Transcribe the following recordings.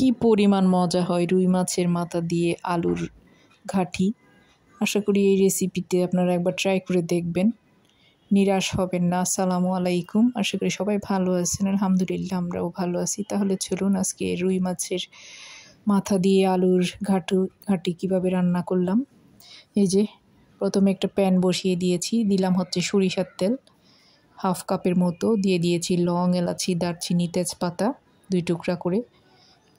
কি পরিমাণ মজা হয় রুই মাছের মাথা দিয়ে আলুর ঘাটি। আশা করি এই রেসিপিতে আপনারা একবার ট্রাই করে দেখবেন, নিরাশ হবেন না। আসসালামু আলাইকুম। আশা করি সবাই ভালো আছেন। আলহামদুলিল্লাহ আমরাও ভালো আছি। তাহলে চলুন আজকে রুই মাছের মাথা দিয়ে আলুর ঘাটি কীভাবে রান্না করলাম। এই যে প্রথমে একটা প্যান বসিয়ে দিয়েছি, দিলাম হচ্ছে সরিষার তেল হাফ কাপের মতো, দিয়ে দিয়েছি লং, এলাচি, দারচিনি, তেজপাতা 2 টুকরা করে।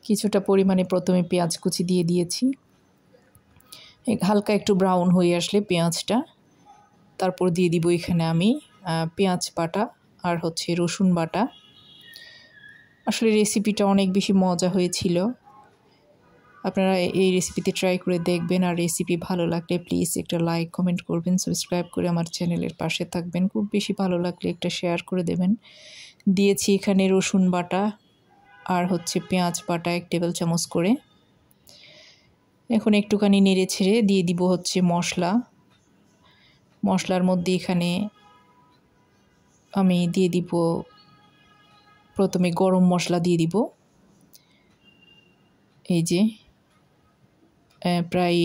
কিছুটা পরিমাণে প্রথমে পেঁয়াজ কুচি দিয়ে দিয়েছি, হালকা একটু ব্রাউন হয়ে আসলে পেঁয়াজটা, তারপর দিয়ে দিব এখানে আমি পেঁয়াজ বাটা আর হচ্ছে রসুন বাটা। আসলে রেসিপিটা অনেক বেশি মজা হয়েছিল, আপনারা এই রেসিপিতে ট্রাই করে দেখবেন। আর রেসিপি ভালো লাগলে প্লিজ একটা লাইক কমেন্ট করবেন, সাবস্ক্রাইব করে আমার চ্যানেলের পাশে থাকবেন। খুব বেশি ভালো লাগলে একটা শেয়ার করে দেবেন। দিয়েছি এখানে রসুন বাটা আর হচ্ছে পেঁয়াজ বাটা 1 টেবিল চামচ করে। এখন একটুখানি নেড়ে ছেড়ে দিয়ে দিব হচ্ছে মশলার মধ্যে এখানে আমি দিয়ে দিব প্রথমে গরম মশলা দিয়ে দিব। এই যে প্রায়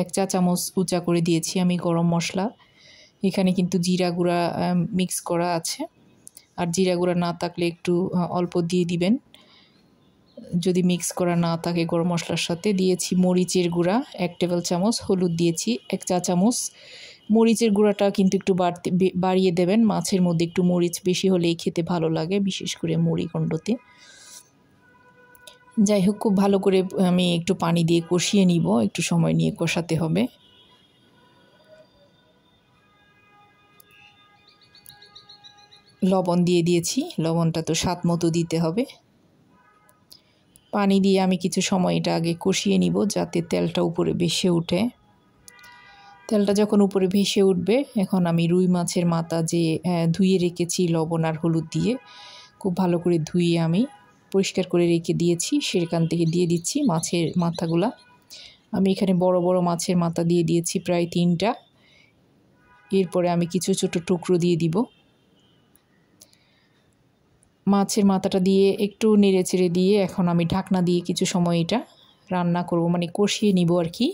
1 চা চামচ উঁচা করে দিয়েছি আমি গরম মশলা। এখানে কিন্তু জিরা গুঁড়া মিক্স করা আছে, আর জিরা গুঁড়া না থাকলে একটু অল্প দিয়ে দিবেন যদি মিক্স করা না থাকে গরম মশলার সাথে। দিয়েছি মরিচের গুঁড়া 1 টেবিল চামচ, হলুদ দিয়েছি 1 চা চামচ। মরিচের গুঁড়াটা কিন্তু একটু বাড়িয়ে দেবেন, মাছের মধ্যে একটু মরিচ বেশি হলেই খেতে ভালো লাগে, বিশেষ করে মুড়িঘণ্টতে। যাই হোক, খুব ভালো করে আমি একটু পানি দিয়ে কষিয়ে নিব, একটু সময় নিয়ে কষাতে হবে। লবণ দিয়ে দিয়েছি, লবণটা তো স্বাদ মতো দিতে হবে। পানি দিয়ে আমি কিছু সময় এটা আগে কষিয়ে নিব যাতে তেলটা উপরে ভেসে ওঠে। তেলটা যখন উপরে ভেসে উঠবে, এখন আমি রুই মাছের মাথা যে ধুয়ে রেখেছি লবণ আর হলুদ দিয়ে, খুব ভালো করে ধুয়ে আমি পরিষ্কার করে রেখে দিয়েছি, সেখান থেকে দিয়ে দিচ্ছি মাছের মাথাগুলা। আমি এখানে বড় বড় মাছের মাথা দিয়ে দিয়েছি প্রায় 3টা। এরপরে আমি কিছু ছোট টুকরো দিয়ে দিব। মাছের মাথাটা দিয়ে একটু নেড়ে চেড়ে দিয়ে এখন আমি ঢাকনা দিয়ে কিছু সময় এটা রান্না করব, মানে কষিয়ে নিব আর কি।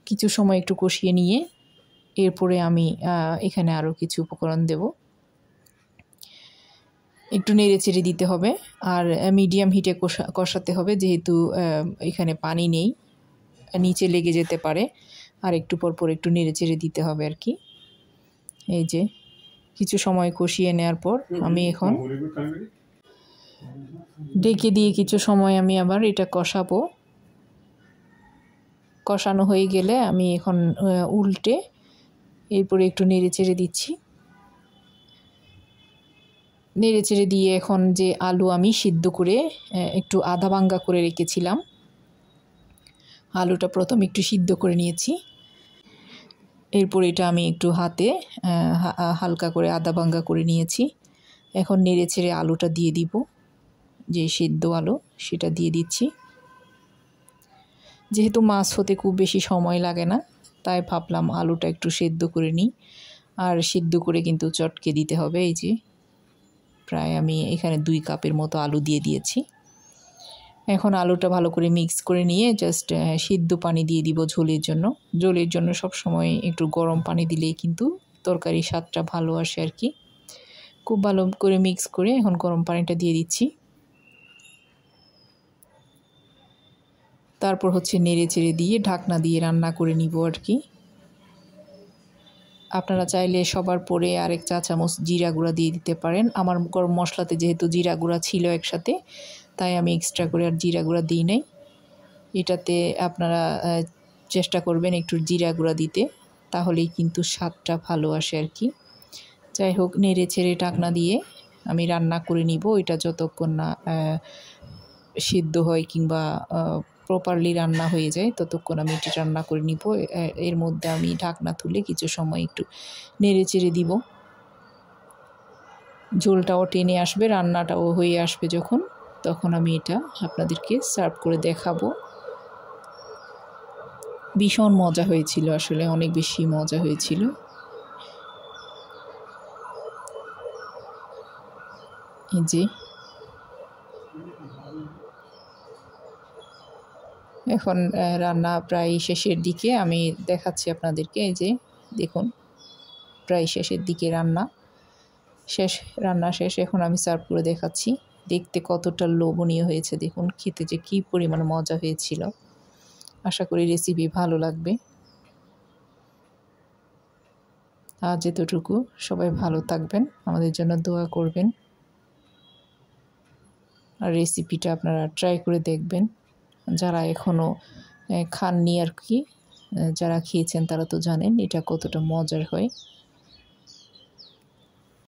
কিছু সময় একটু কষিয়ে নিয়ে এরপরে আমি এখানে আরও কিছু উপকরণ দেব। একটু নেড়ে চেড়ে দিতে হবে আর মিডিয়াম হিটে কষাতে হবে, যেহেতু এখানে পানি নেই, নিচে লেগে যেতে পারে। আর একটু পর একটু নেড়ে চেড়ে দিতে হবে আর কি। এই যে কিছু সময় কষিয়ে নেওয়ার পর আমি এখন ঢেকে দিয়ে কিছু সময় আমি আবার এটা কষাবো। কষানো হয়ে গেলে আমি এখন উল্টে এরপরে একটু নেড়ে চেড়ে দিচ্ছি। নেড়ে চেড়ে দিয়ে এখন যে আলু আমি সিদ্ধ করে একটু আধা ভাঙ্গা করে রেখেছিলাম, আলুটা প্রথম একটু সিদ্ধ করে নিয়েছি। এরপর এটা আমি একটু হাতে হালকা করে আধা ভাঙ্গা করে নিয়েছি। এখন নেড়ে চেড়ে আলুটা দিয়ে দিব, যে সিদ্ধ আলু সেটা দিয়ে দিচ্ছি। যেহেতু মাছ হতে খুব বেশি সময় লাগে না, তাই ভাবলাম আলুটা একটু সেদ্ধ করে নিই। আর সিদ্ধ করে কিন্তু চটকে দিতে হবে। এই যে প্রায় আমি এখানে 2 কাপের মতো আলু দিয়ে দিয়েছি। এখন আলুটা ভালো করে মিক্স করে নিয়ে জাস্ট সিদ্ধ পানি দিয়ে দিব ঝোলের জন্য। ঝোলের জন্য সব সময় একটু গরম পানি দিলেই কিন্তু তরকারির স্বাদটা ভালো আসে আর কি। খুব ভালো করে মিক্স করে এখন গরম পানিটা দিয়ে দিচ্ছি। তারপর হচ্ছে নেড়ে চেড়ে দিয়ে ঢাকনা দিয়ে রান্না করে নিব আর কি। আপনারা চাইলে সবার পরে আরেক চা চামচ জিরা গুঁড়া দিয়ে দিতে পারেন। আমার গরম মশলাতে যেহেতু জিরা গুঁড়া ছিল একসাথে, তাই আমি এক্সট্রা করে আর জিরা গুঁড়া দিই নাই। এটাতে আপনারা চেষ্টা করবেন একটু জিরা গুঁড়া দিতে, তাহলেই কিন্তু স্বাদটা ভালো আসে আর কি। যাই হোক, নেড়ে ছেড়ে ঢাকনা দিয়ে আমি রান্না করে নিব। এটা যতক্ষণ না সিদ্ধ হয় কিংবা প্রপারলি রান্না হয়ে যায় ততক্ষণ আমি এটি রান্না করে নিব। এর মধ্যে আমি ঢাকনা তুলে কিছু সময় একটু নেড়ে চেড়ে দিব। ঝোলটাও টেনে আসবে, রান্নাটাও হয়ে আসবে যখন, তখন আমি এটা আপনাদেরকে সার্ভ করে দেখাবো। ভীষণ মজা হয়েছিল, আসলে অনেক বেশি মজা হয়েছিল। এই যে এখন রান্না প্রায় শেষের দিকে, আমি দেখাচ্ছি আপনাদেরকে। এই যে দেখুন, প্রায় শেষের দিকে রান্না শেষ। এখন আমি সার্ভ করে দেখাচ্ছি। দেখতে কতটা লোভনীয় হয়েছে দেখুন, খেতে যে কী পরিমাণ মজা হয়েছিল। আশা করি রেসিপি ভালো লাগবে। আজ এতটুকু, সবাই ভালো থাকবেন, আমাদের জন্য দোয়া করবেন, আর রেসিপিটা আপনারা ট্রাই করে দেখবেন। যারা এখনও খাননি আর কি, যারা খেয়েছেন তারা তো জানেন এটা কতটা মজার হয়।